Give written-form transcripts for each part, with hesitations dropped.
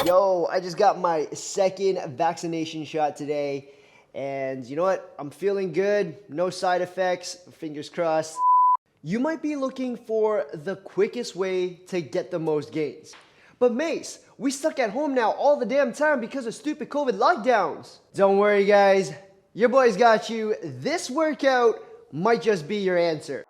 Yo, I just got my second vaccination shot today, and you know what? I'm feeling good, no side effects, fingers crossed. You might be looking for the quickest way to get the most gains. But Mace, we stuck at home now all the damn time because of stupid COVID lockdowns. Don't worry guys, your boy's got you. This workout might just be your answer.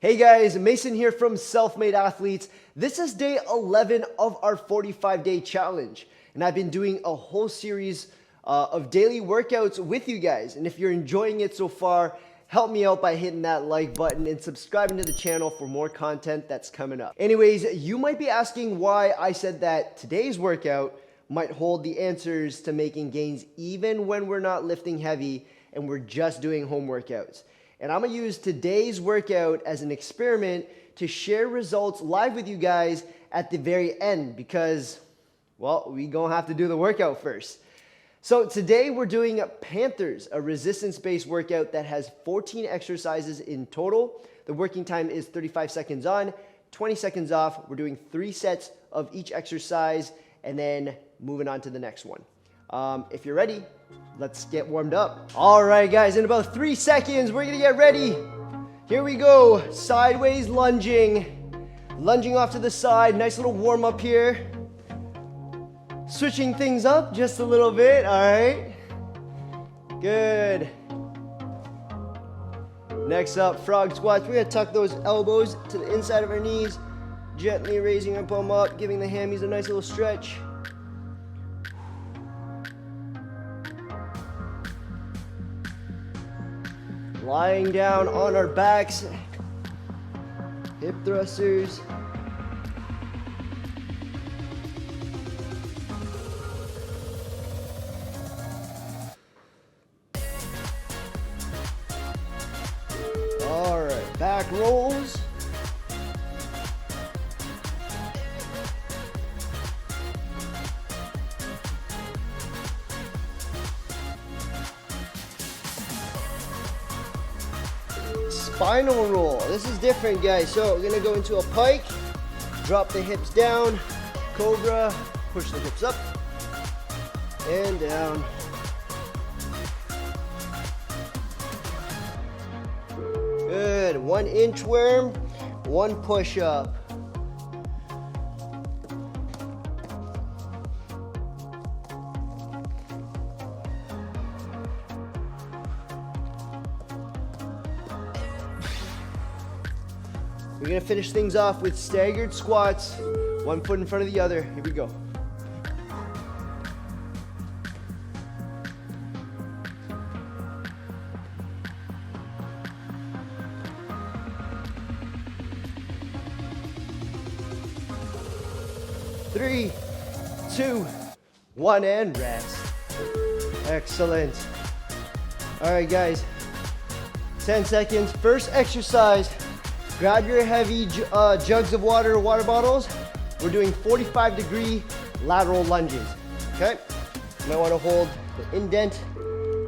Hey guys, Mason here from Self-Made Athletes. This is day 11 of our 45-day challenge. And I've been doing a whole series of daily workouts with you guys. And if you're enjoying it so far, help me out by hitting that like button and subscribing to the channel for more content that's coming up. Anyways, you might be asking why I said that today's workout might hold the answers to making gains even when we're not lifting heavy and we're just doing home workouts. And I'm gonna use today's workout as an experiment to share results live with you guys at the very end because, well, we gonna have to do the workout first. So today we're doing Panthers, a resistance-based workout that has 14 exercises in total. The working time is 35 seconds on, 20 seconds off. We're doing 3 sets of each exercise and then moving on to the next one. If you're ready, let's get warmed up. All right, guys, in about 3 seconds, we're gonna get ready. Here we go, sideways lunging. Lunging off to the side, nice little warm up here. Switching things up just a little bit, all right? Good. Next up, frog squats. We're gonna tuck those elbows to the inside of our knees, gently raising our bum up, giving the hammies a nice little stretch. Lying down on our backs, hip thrusters. All right, back rolls. Spinal roll. This is different, guys. So we're gonna go into a pike, drop the hips down, cobra, push the hips up and down. Good. 1 inchworm, 1 push up. We're gonna finish things off with staggered squats, 1 foot in front of the other. Here we go. Three, 2, 1, and rest. Excellent. All right, guys, 10 seconds. First exercise. Grab your heavy jugs of water or water bottles. We're doing 45-degree lateral lunges, okay? You might want to hold the indent.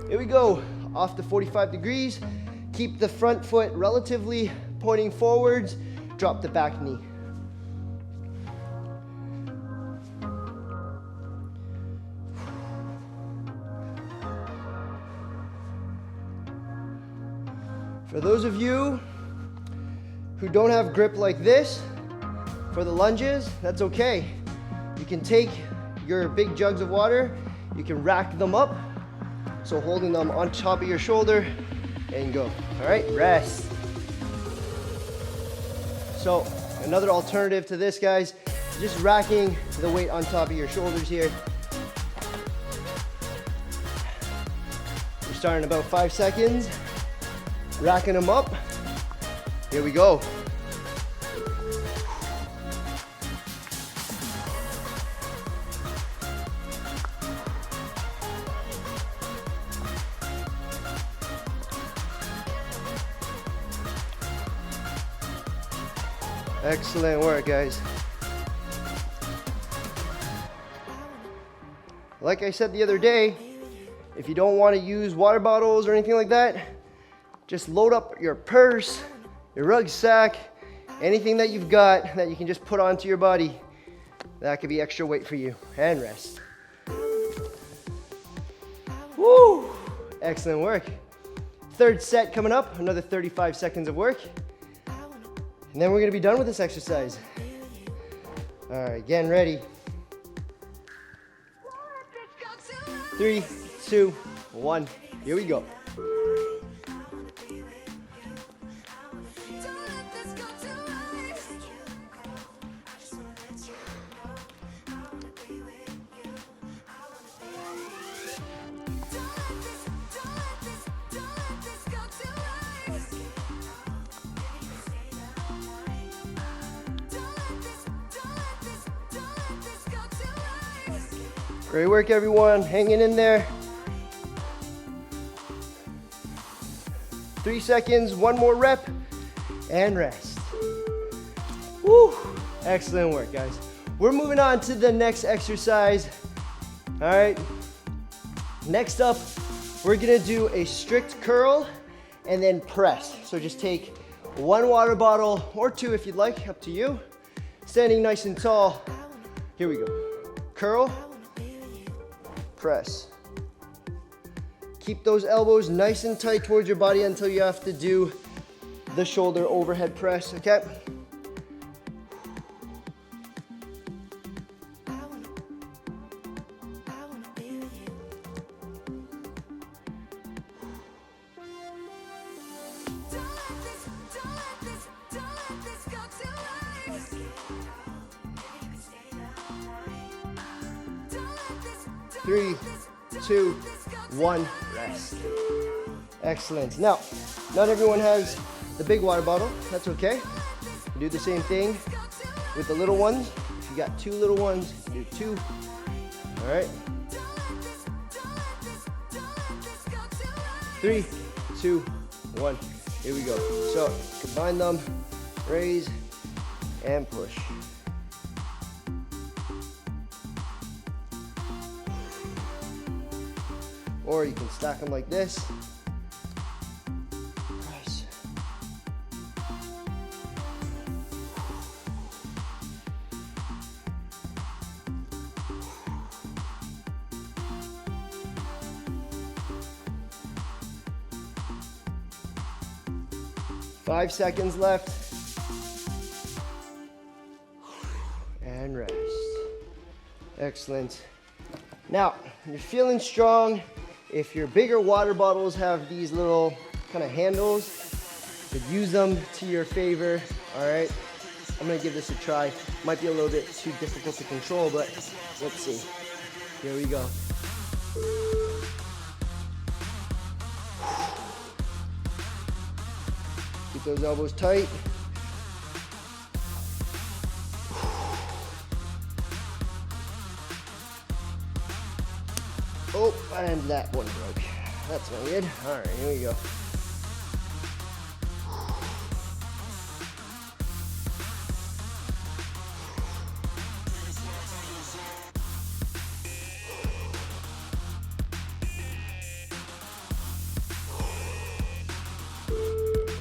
Here we go, off to 45 degrees. Keep the front foot relatively pointing forwards. Drop the back knee. For those of you who don't have grip like this for the lunges, that's okay. You can take your big jugs of water, you can rack them up, so holding them on top of your shoulder and go. All right, rest. So another alternative to this, guys, just racking the weight on top of your shoulders here. We're starting in about 5 seconds, racking them up. Here we go. Excellent work, guys. Like I said the other day, if you don't want to use water bottles or anything like that, just load up your purse, your rucksack, anything that you've got that you can just put onto your body. That could be extra weight for you. And rest. Woo! Excellent work. Third set coming up, another 35 seconds of work. And then we're gonna be done with this exercise. All right, getting ready. 3, 2, 1, here we go. Great work, everyone. Hanging in there. 3 seconds, one more rep, and rest. Woo! Excellent work, guys. We're moving on to the next exercise. All right. Next up, we're gonna do a strict curl and then press. So just take one water bottle or two if you'd like, up to you. Standing nice and tall. Here we go. Curl. Press. Keep those elbows nice and tight towards your body until you have to do the shoulder overhead press, okay? Three, 2, 1, rest. Excellent. Now, not everyone has the big water bottle. That's okay. You do the same thing with the little ones. If you got 2 little ones, you do 2. All right. 3, 2, 1. Here we go. So combine them, raise and push. Or you can stack them like this. Press. Five seconds left. And rest. Excellent. Now, you're feeling strong. If your bigger water bottles have these little kind of handles, you could use them to your favor. All right, I'm gonna give this a try. Might be a little bit too difficult to control, but let's see. Here we go. Keep those elbows tight. Oh, and that one broke. That's not good. All right, here we go.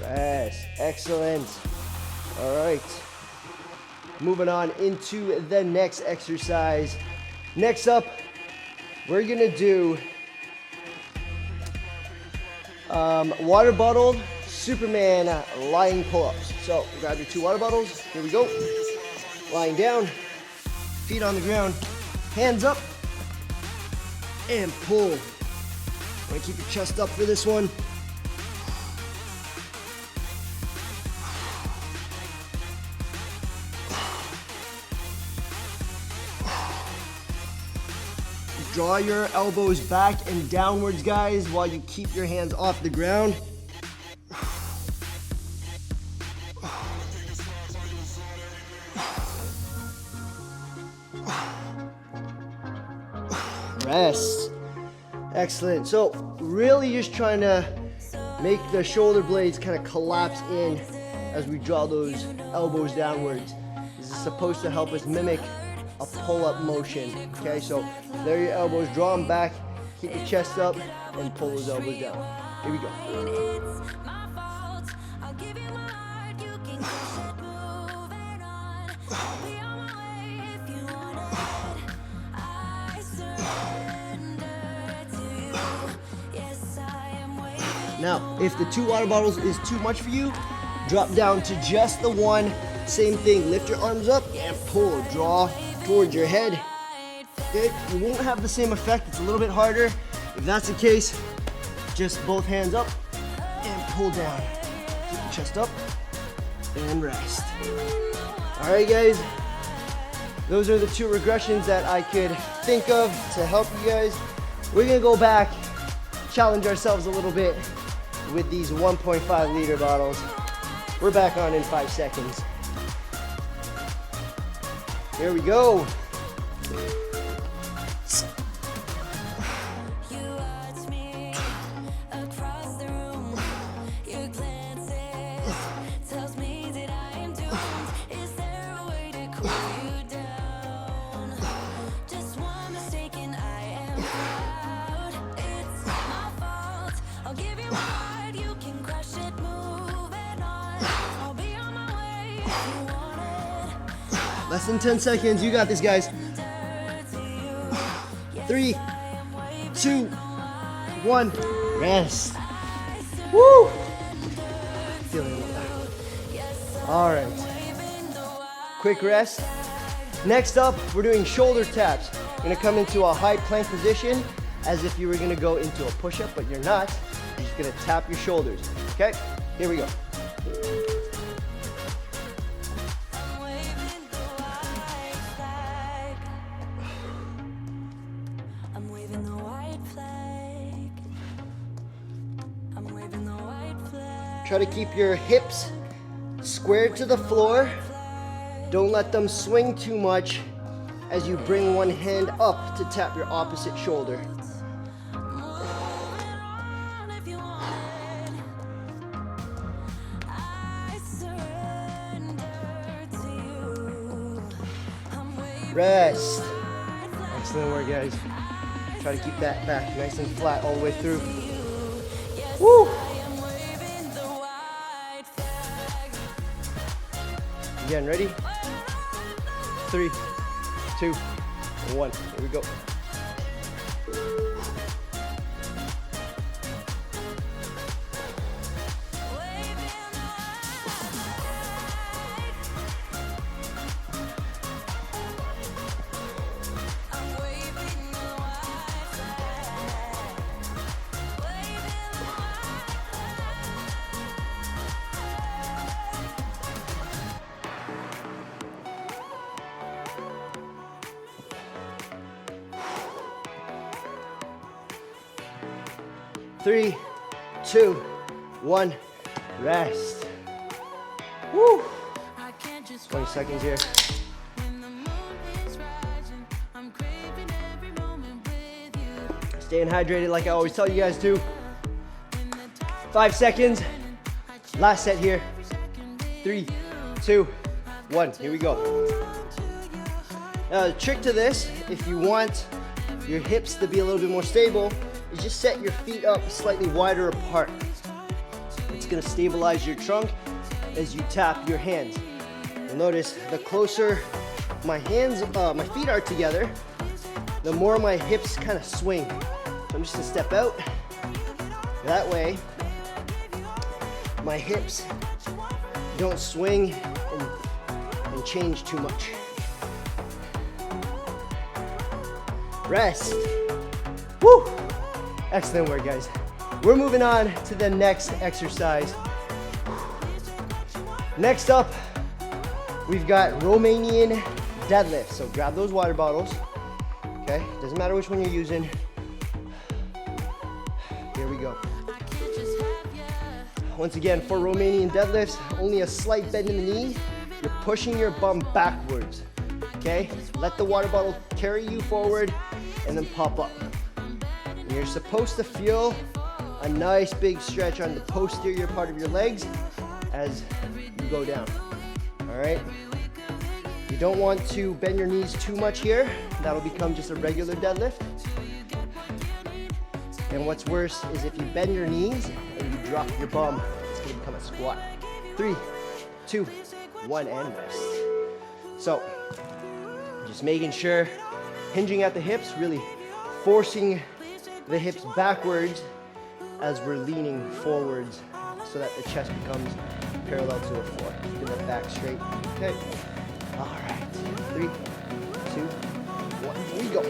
Yes, excellent. All right. Moving on into the next exercise. Next up, we're gonna do water bottle Superman lying pull-ups. So grab your 2 water bottles. Here we go. Lying down, feet on the ground, hands up, and pull. Want to keep your chest up for this one. Draw your elbows back and downwards, guys, while you keep your hands off the ground. Rest. Excellent. So really just trying to make the shoulder blades kind of collapse in as we draw those elbows downwards. This is supposed to help us mimic a pull-up motion. Okay, so there are your elbows, draw them back, keep your chest up, and pull those elbows down. Here we go. Now, if the 2 water bottles is too much for you, drop down to just the 1. Same thing, lift your arms up and pull, draw towards your head. Okay, you won't have the same effect, it's a little bit harder. If that's the case, just both hands up and pull down. Keep your chest up and rest. All right, guys, those are the 2 regressions that I could think of to help you guys. We're gonna go back, challenge ourselves a little bit with these 1.5 liter bottles. We're back on in 5 seconds. Here we go. Less than 10 seconds. You got this, guys. 3, 2, 1. Rest. Woo! Feeling it. All right. Quick rest. Next up, we're doing shoulder taps. You're gonna come into a high plank position as if you were gonna go into a push-up, but you're not. You're just gonna tap your shoulders. Okay? Here we go. Try to keep your hips squared to the floor. Don't let them swing too much as you bring one hand up to tap your opposite shoulder. Rest. Excellent work, guys. Try to keep that back nice and flat all the way through. Woo! Again, ready? 3, 2, 1. Here we go. Three, 2, 1, rest. Woo! 20 seconds here. Staying hydrated like I always tell you guys to. 5 seconds. Last set here. 3, 2, 1. Here we go. Now the trick to this, if you want your hips to be a little bit more stable, is just set your feet up slightly wider apart. It's gonna stabilize your trunk as you tap your hands. You'll notice the closer my feet are together, the more my hips kind of swing. So I'm just gonna step out. That way, my hips don't swing and change too much. Rest. Woo! Excellent work, guys. We're moving on to the next exercise. Next up, we've got Romanian Deadlift. So grab those water bottles. Okay, doesn't matter which one you're using. Here we go. Once again, for Romanian deadlifts, only a slight bend in the knee. You're pushing your bum backwards. Okay, let the water bottle carry you forward and then pop up. And you're supposed to feel a nice big stretch on the posterior part of your legs as you go down. All right. You don't want to bend your knees too much here. That'll become just a regular deadlift. And what's worse is if you bend your knees and you drop your bum, it's gonna become a squat. 3, 2, 1, and rest. So, just making sure, hinging at the hips, really forcing the hips backwards as we're leaning forwards so that the chest becomes parallel to the floor. Get that back straight. Okay. All right. 3, 2, 1. Here we go.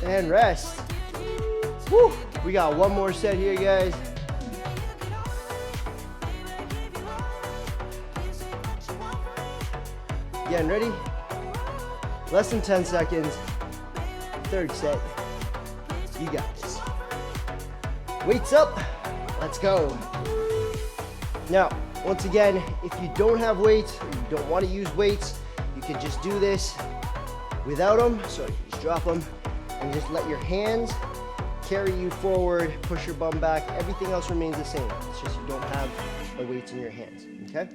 And rest. Woo. We got one more set here, guys. Getting ready? Less than 10 seconds. Third set. You got this. Weights up. Let's go. Now, once again, if you don't have weights or you don't want to use weights, you can just do this without them. So you can just drop them and just let your hands carry you forward, push your bum back. Everything else remains the same. It's just you don't have the weights in your hands, okay?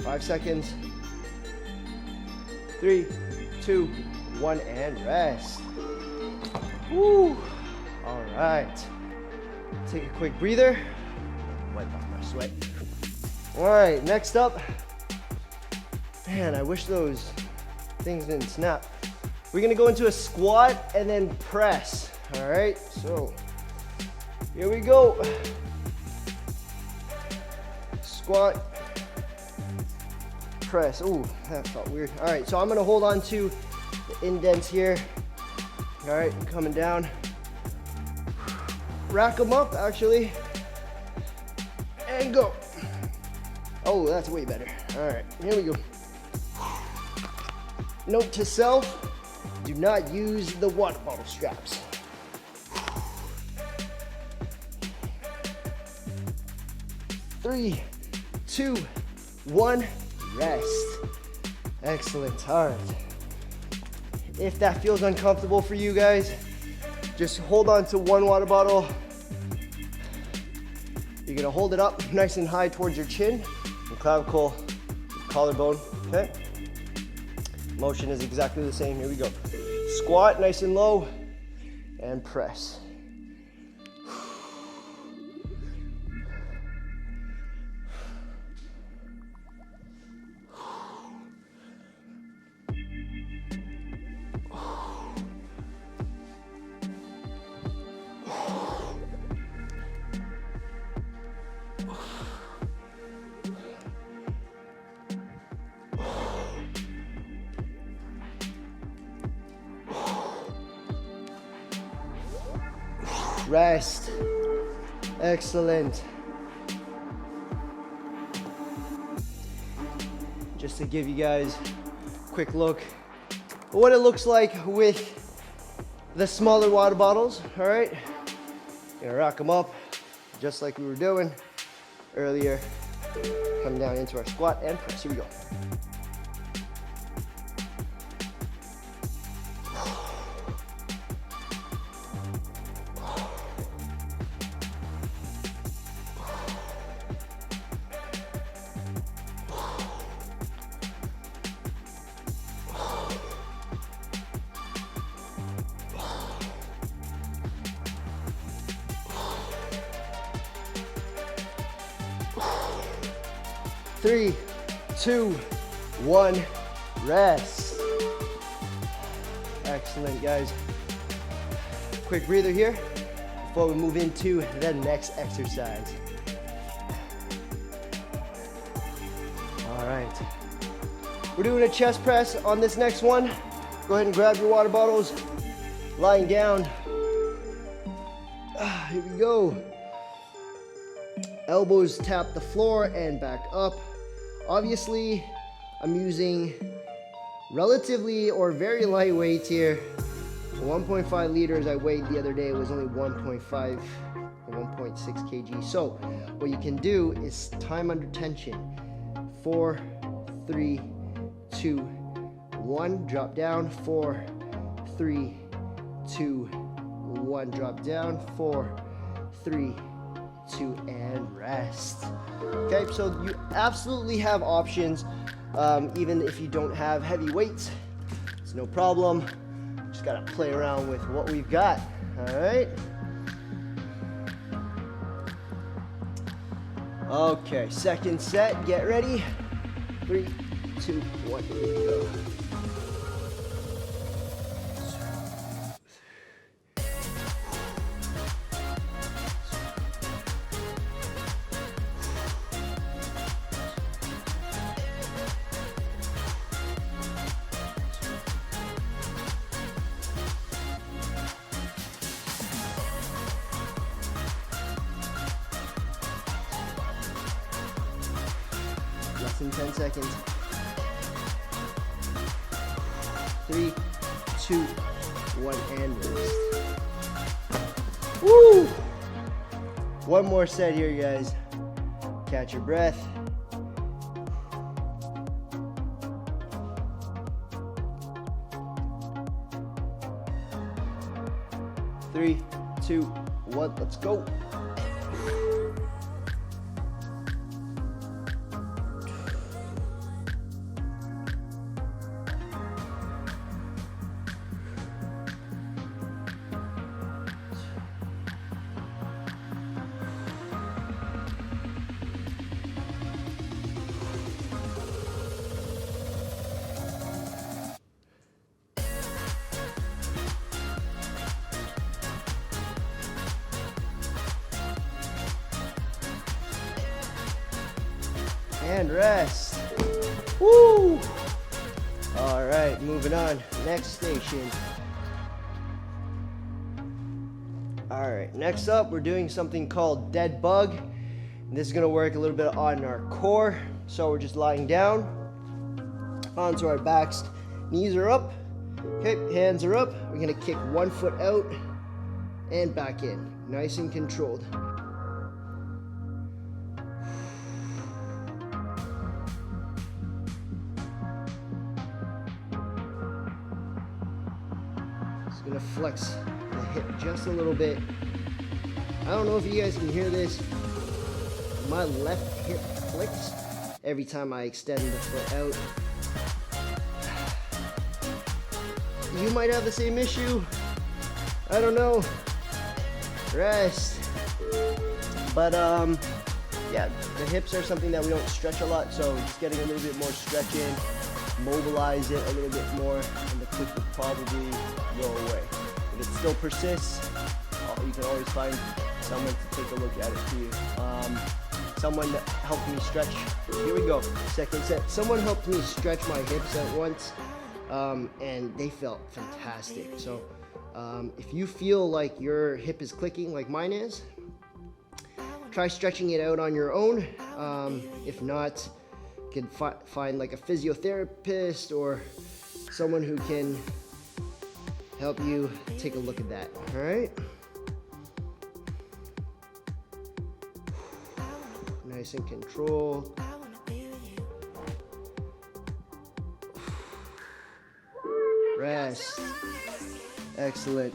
Five seconds. 3, 2, 1, and rest. Woo! All right. Take a quick breather. Wipe off my sweat. All right, next up. Man, I wish those things didn't snap. We're gonna go into a squat and then press. All right, so here we go. Squat, press. Ooh, that felt weird. All right, so I'm gonna hold on to the indents here. All right, I'm coming down. Rack them up, actually, and go. Oh, that's way better. All right, here we go. Note to self, do not use the water bottle straps. 3, 2, 1, rest. Excellent. All right. If that feels uncomfortable for you guys, just hold on to one water bottle. You're gonna hold it up nice and high towards your chin, and clavicle, collarbone, okay? Motion is exactly the same. Here we go. Squat nice and low, and press. Rest. Excellent. Just to give you guys a quick look at what it looks like with the smaller water bottles. All right, gonna rack them up just like we were doing earlier. Come down into our squat and press. Here we go. Three, 2, 1, rest. Excellent, guys. Quick breather here before we move into the next exercise. All right. We're doing a chest press on this next one. Go ahead and grab your water bottles, lying down. Here we go. Elbows tap the floor and back up. Obviously, I'm using relatively or very light weights here. The 1.5 liters I weighed the other day was only 1.5 or 3.6 kg. So what you can do is time under tension. 4, 3, 2, 1, drop down. 4, 3, 2, 1, drop down. 4, 3, 2, and rest. Okay, so you absolutely have options, even if you don't have heavy weights. It's no problem. Just gotta play around with what we've got. All right. Okay, second set. Get ready. 3, 2, 1, here we go. Less than 10 seconds. 3, 2, 1, and rest. Woo! One more set here, guys. Catch your breath. Three, 2, 1, let's go. And rest. Woo! All right, moving on. Next station. All right, next up, we're doing something called Deadbug. This is gonna work a little bit on our core. So we're just lying down onto our backs. Knees are up. Okay, hands are up. We're gonna kick one foot out and back in. Nice and controlled. Gonna flex the hip just a little bit. I don't know if you guys can hear this. My left hip flicks every time I extend the foot out. You might have the same issue. I don't know. Rest. But yeah, the hips are something that we don't stretch a lot, so just getting a little bit more stretch in, mobilize it a little bit more, and the click will probably go away. If it still persists, you can always find someone to take a look at it for you. Someone that helped me stretch. Here we go, second set. Someone helped me stretch my hips at once, and they felt fantastic. So if you feel like your hip is clicking like mine is, try stretching it out on your own. If not, you can find like a physiotherapist or someone who can help you take a look at that. All right. Nice and controlled. Rest. Excellent.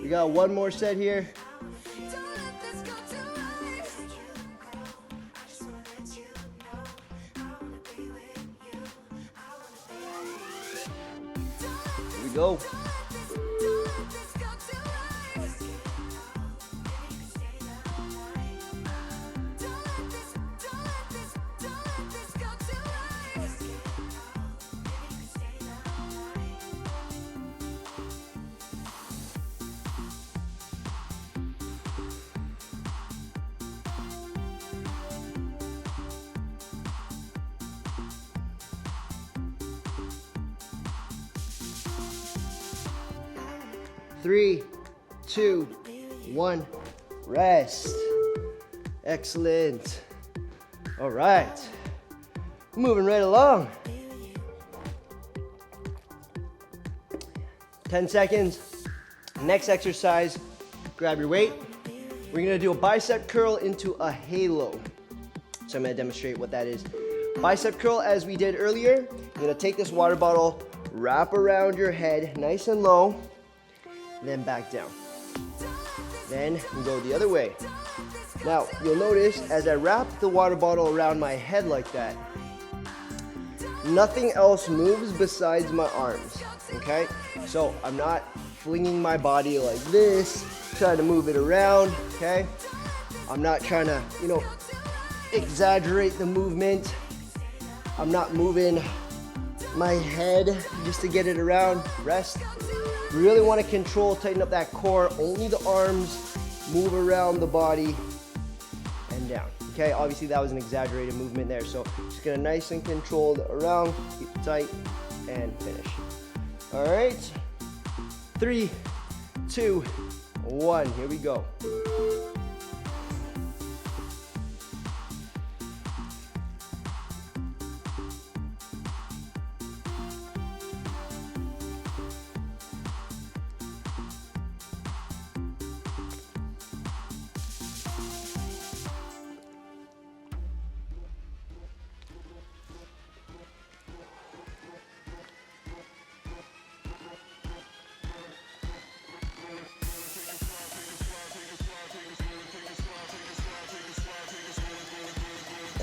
We got one more set here. Here we go. Three, 2, 1, rest. Excellent. All right, moving right along. 10 seconds. Next exercise grab your weight. We're gonna do a bicep curl into a halo. So I'm gonna demonstrate what that is. Bicep curl, as we did earlier, you're gonna take this water bottle, wrap around your head nice and low, then back down. Then you go the other way. Now, you'll notice as I wrap the water bottle around my head like that, nothing else moves besides my arms, okay? So I'm not flinging my body like this, trying to move it around, okay? I'm not trying to, exaggerate the movement. I'm not moving my head just to get it around. Rest. You really want to control, tighten up that core. Only the arms move around the body and down. Okay, obviously that was an exaggerated movement there. So just gonna nice and controlled around, keep it tight, and finish. All right, 3, 2, 1, here we go.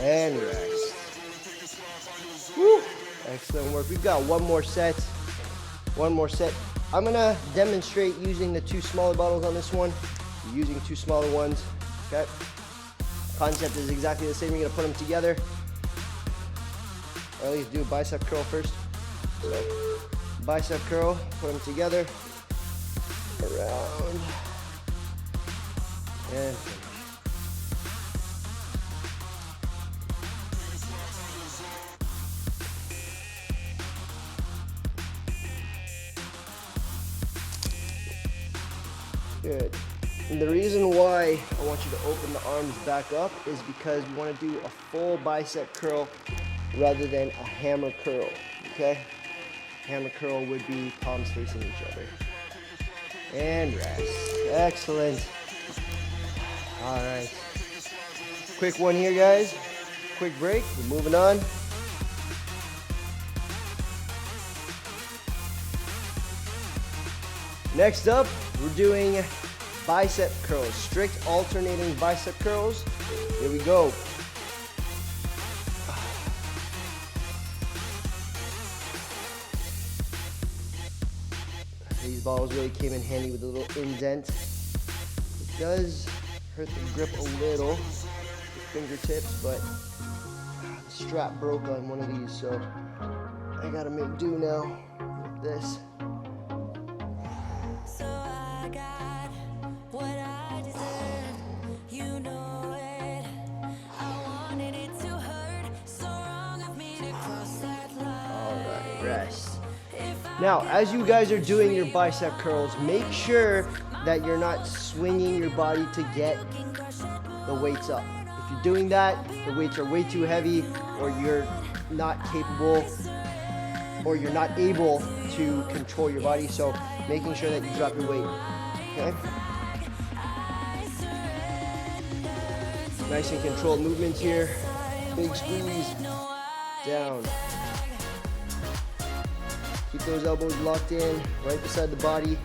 And rest. Woo. Excellent work. We've got one more set. One more set. I'm gonna demonstrate using the 2 smaller bottles on this one. You're using 2 smaller ones. Okay. Concept is exactly the same. You're gonna put them together. Or at least do a bicep curl first. So, bicep curl, put them together. Around. And finish. Good. And the reason why I want you to open the arms back up is because we want to do a full bicep curl rather than a hammer curl, okay? Hammer curl would be palms facing each other. And rest. Excellent. All right. Quick one here, guys. Quick break. We're moving on. Next up, we're doing bicep curls, strict alternating bicep curls. Here we go. These balls really came in handy with a little indent. It does hurt the grip a little with fingertips, but the strap broke on one of these, so I gotta make do now with this. Now, as you guys are doing your bicep curls, make sure that you're not swinging your body to get the weights up. If you're doing that, the weights are way too heavy, or you're not capable, or you're not able to control your body. So making sure that you drop your weight, okay? Nice and controlled movements here. Big squeeze, down. Keep those elbows locked in, right beside the body.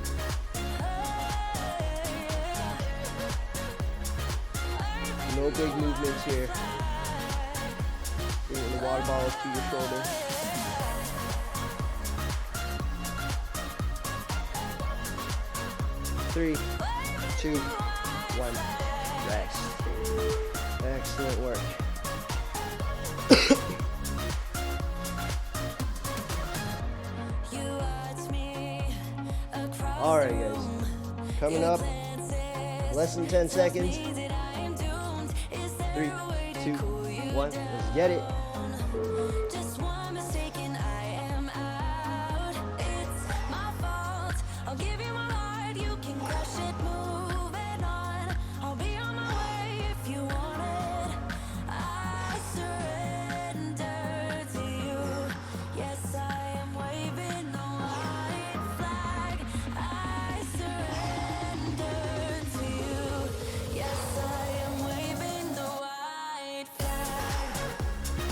No big movements here. Bringing the water bottles to your shoulder. Three, 2, 1, rest. Excellent work. All right, guys, coming up, less than 10 seconds. 3, 2, 1, let's get it.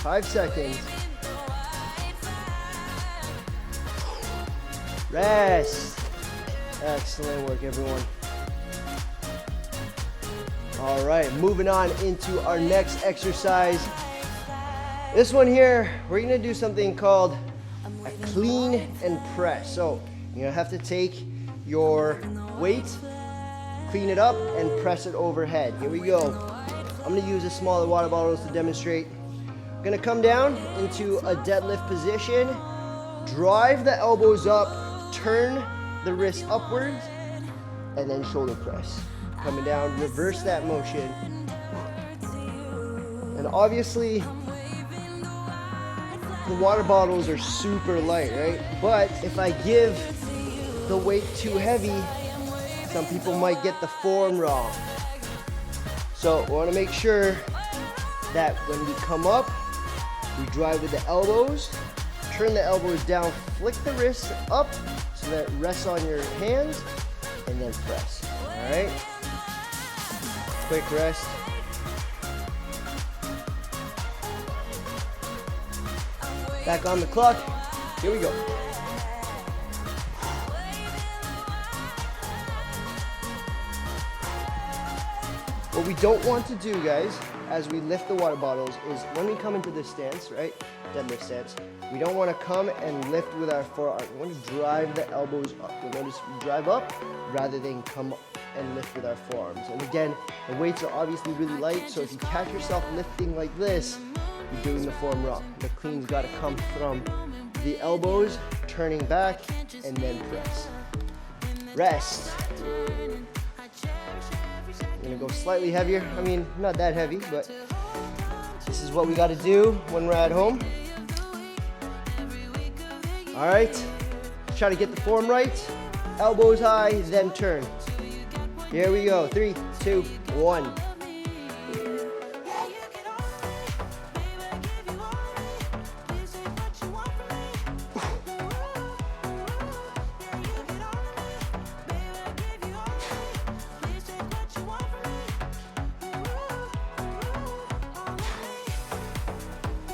5 seconds. Rest. Excellent work, everyone. All right, moving on into our next exercise. This one here, we're gonna do something called a clean and press. So you're gonna have to take your weight, clean it up, and press it overhead. Here we go. I'm gonna use the smaller water bottles to demonstrate. I'm gonna come down into a deadlift position, drive the elbows up, turn the wrists upwards, and then shoulder press. Coming down, reverse that motion. And obviously, the water bottles are super light, right? But if I give the weight too heavy, some people might get the form wrong. So we want to make sure that when we come up, we drive with the elbows, turn the elbows down, flick the wrists up so that it rests on your hands, and then press. All right? Quick rest. Back on the clock. Here we go. What we don't want to do, guys, as we lift the water bottles is when we come into this stance, right? Deadlift stance, we don't want to come and lift with our forearm. We want to drive the elbows up. You'll notice we drive up rather than come and lift with our forearms. And again, the weights are obviously really light, so if you catch yourself lifting like this, you're doing the form wrong. The clean's got to come from the elbows, turning back, and then press. Rest. I'm gonna go slightly heavier. I mean, not that heavy, but this is what we got to do when we're at home. All right, try to get the form right. Elbows high, then turn. Here we go. 3, 2, 1.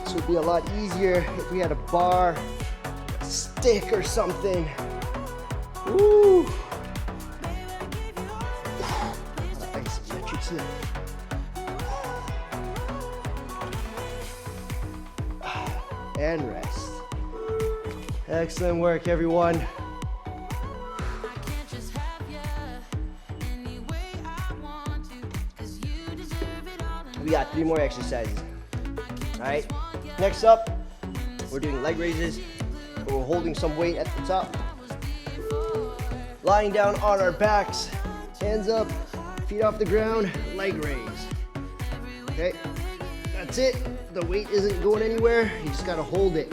This would be a lot easier if we had a bar, a stick, or something. Woo! Isometrics in. And rest. Excellent work, everyone. We got 3 more exercises. All right. Next up, we're doing leg raises. We're holding some weight at the top. Lying down on our backs, hands up, feet off the ground, leg raise. Okay, that's it. The weight isn't going anywhere. You just gotta hold it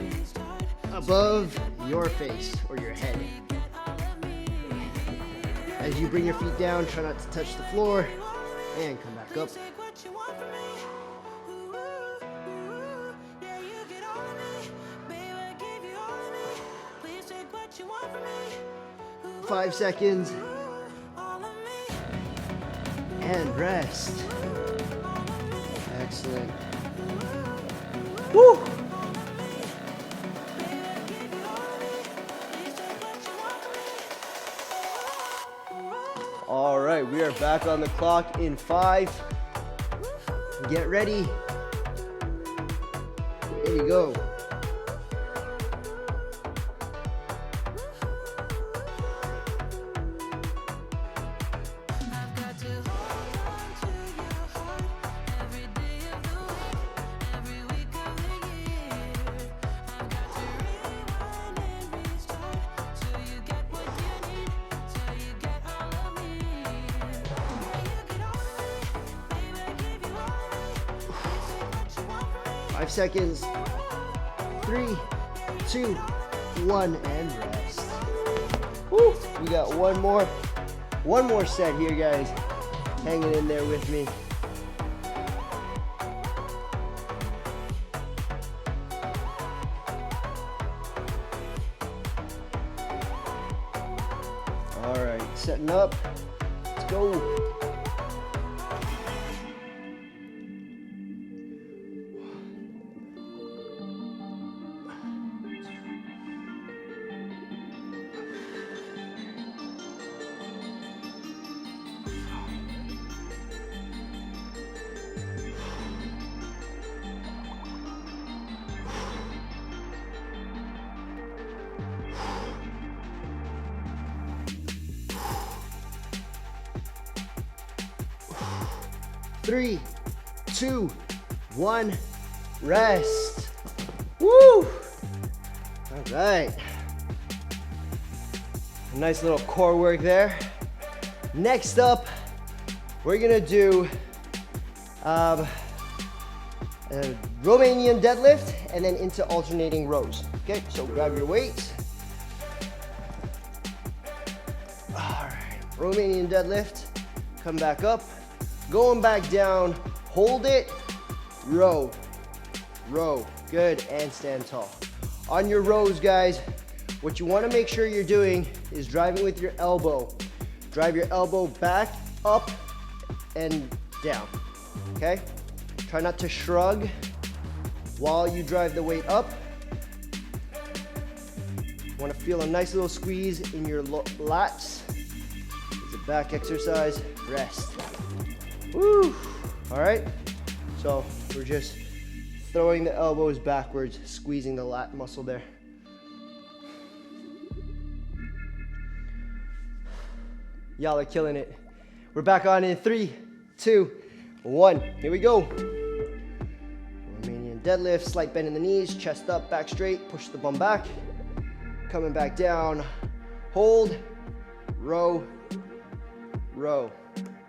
above your face or your head. As you bring your feet down, try not to touch the floor, and come back up. 5 seconds. And rest. Excellent. Woo! All right, we are back on the clock in 5. Get ready. There you go. Five seconds. 3, 2, 1, and rest. Woo! We got one more set here, guys. Hanging in there with me. All right, setting up. Let's go. 3, 2, 1, rest. Woo! All right. Nice little core work there. Next up, we're gonna do Romanian deadlift and then into alternating rows. Okay, so grab your weights. All right, Romanian deadlift, come back up, going back down, hold it, row, row, good, and stand tall. On your rows, guys, what you wanna make sure you're doing is driving with your elbow. Drive your elbow back, up, and down, okay? Try not to shrug while you drive the weight up. You wanna feel a nice little squeeze in your lats. It's a back exercise, rest. Woo! All right, so we're just throwing the elbows backwards, squeezing the lat muscle there. Y'all are killing it. We're back on in 3, 2, 1. Here we go. Romanian deadlift, slight bend in the knees, chest up, back straight, push the bum back. Coming back down, hold, row, row.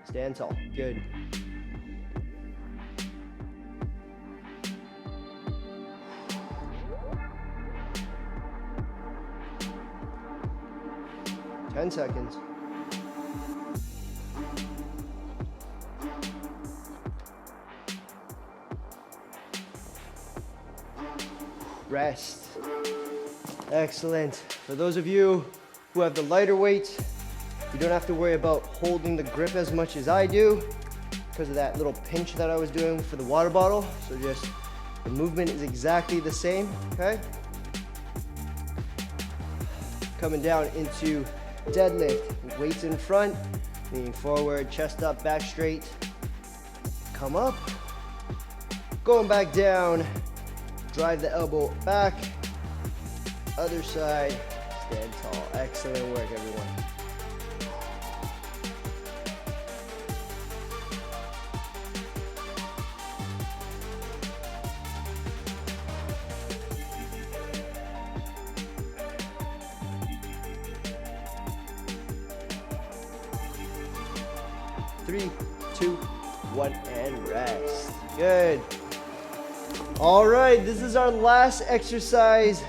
Stand tall, good. Ten seconds. Rest. Excellent. For those of you who have the lighter weights, you don't have to worry about holding the grip as much as I do because of that little pinch that I was doing for the water bottle. So just the movement is exactly the same, okay? Coming down into deadlift, weights in front, leaning forward, chest up, back straight. Come up, going back down, drive the elbow back, other side, stand tall. Excellent work, everyone. Three, 2, 1, and rest. Good. All right, this is our last exercise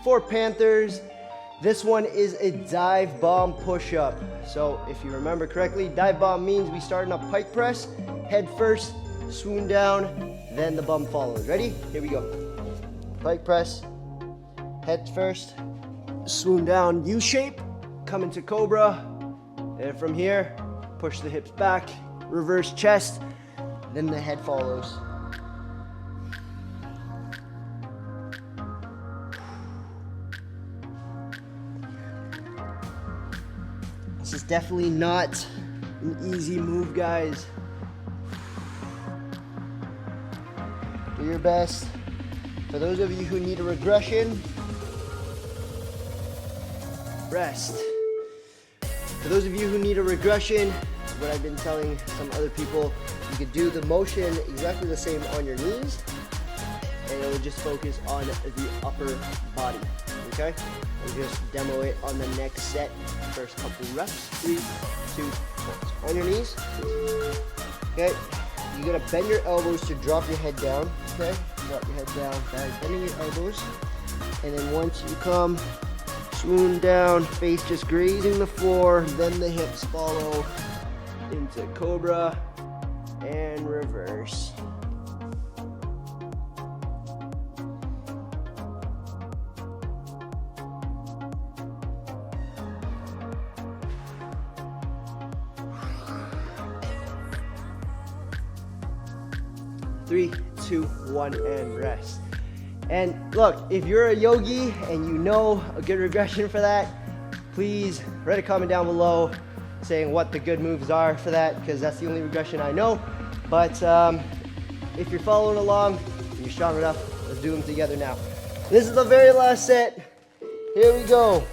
for Panthers. This one is a dive bomb push-up. So if you remember correctly, dive bomb means we start in a pike press, head first, swoon down, then the bum follows. Ready? Here we go. Pike press, head first, swoon down, U shape, come into cobra, and from here, push the hips back, reverse chest, then the head follows. This is definitely not an easy move, guys. Do your best. For those of you who need a regression, rest. For those of you who need a regression, what I've been telling some other people, you could do the motion exactly the same on your knees, and it will just focus on the upper body, okay? We'll just demo it on the next set, first couple reps. 3, 2, 1. So on your knees, okay? You're gonna bend your elbows to drop your head down, okay? Drop your head down by bending your elbows, and then once you come, swoon down, face just grazing the floor, then the hips follow into cobra and reverse. Three, 2, 1, and rest. And look, if you're a yogi and you know a good regression for that, please write a comment down below saying what the good moves are for that, because that's the only regression I know. But if you're following along and you're strong enough, let's do them together now. This is the very last set. Here we go.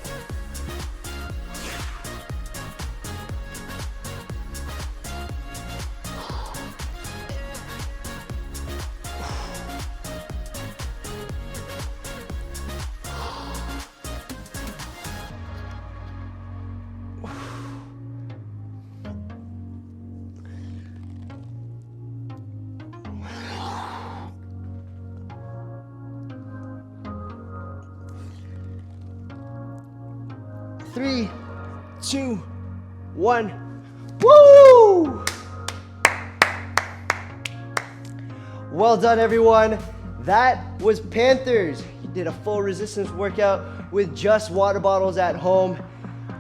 3, 2, 1. Woo! Well done, everyone. That was Panthers. You did a full resistance workout with just water bottles at home.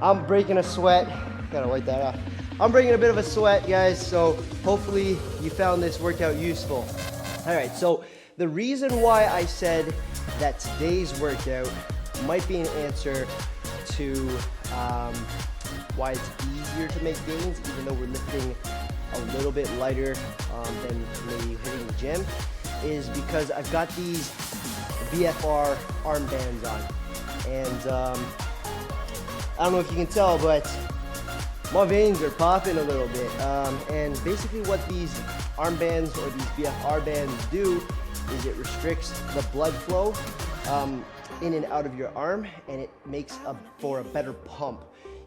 I'm breaking a sweat. Gotta wipe that off. I'm breaking a bit of a sweat, guys, so hopefully you found this workout useful. All right, so the reason why I said that today's workout might be an answer to why it's easier to make gains, even though we're lifting a little bit lighter than maybe hitting the gym, is because I've got these BFR armbands on. And I don't know if you can tell, but my veins are popping a little bit. And basically what these armbands or these BFR bands do is it restricts the blood flow in and out of your arm, and it makes for a better pump,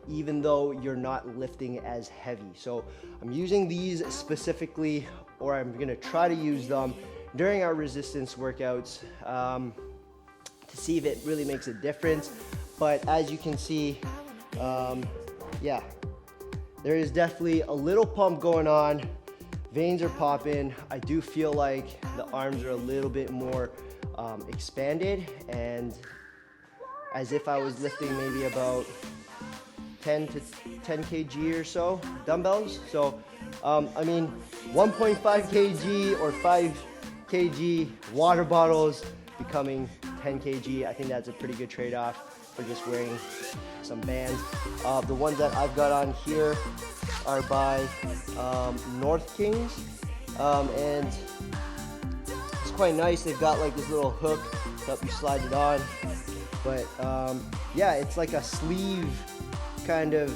even though you're not lifting as heavy. So I'm using these specifically, or I'm gonna try to use them during our resistance workouts to see if it really makes a difference. But as you can see, yeah, there is definitely a little pump going on. Veins are popping. I do feel like the arms are a little bit more expanded, and as if I was lifting maybe about 10 kg or so dumbbells. So I mean 1.5 kg or 5 kg water bottles becoming 10 kg. I think that's a pretty good trade-off for just wearing some bands. The ones that I've got on here are by North Kings, and it's quite nice. They've got like this little hook to help you slide it on, but yeah, it's like a sleeve kind of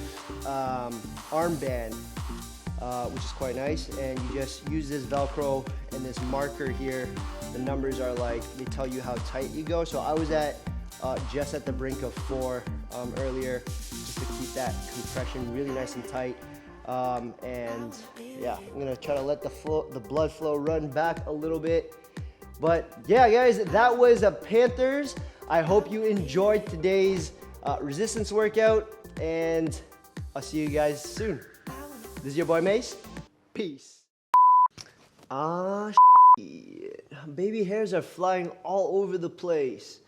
armband, which is quite nice. And you just use this Velcro and this marker here. The numbers are like, they tell you how tight you go. So I was at just at the brink of 4 earlier, just to keep that compression really nice and tight. And yeah, I'm gonna try to let the blood flow run back a little bit. But yeah, guys, that was a Panthers. I hope you enjoyed today's resistance workout, and I'll see you guys soon. This is your boy Mace. Peace. Ah, shit. Baby hairs are flying all over the place.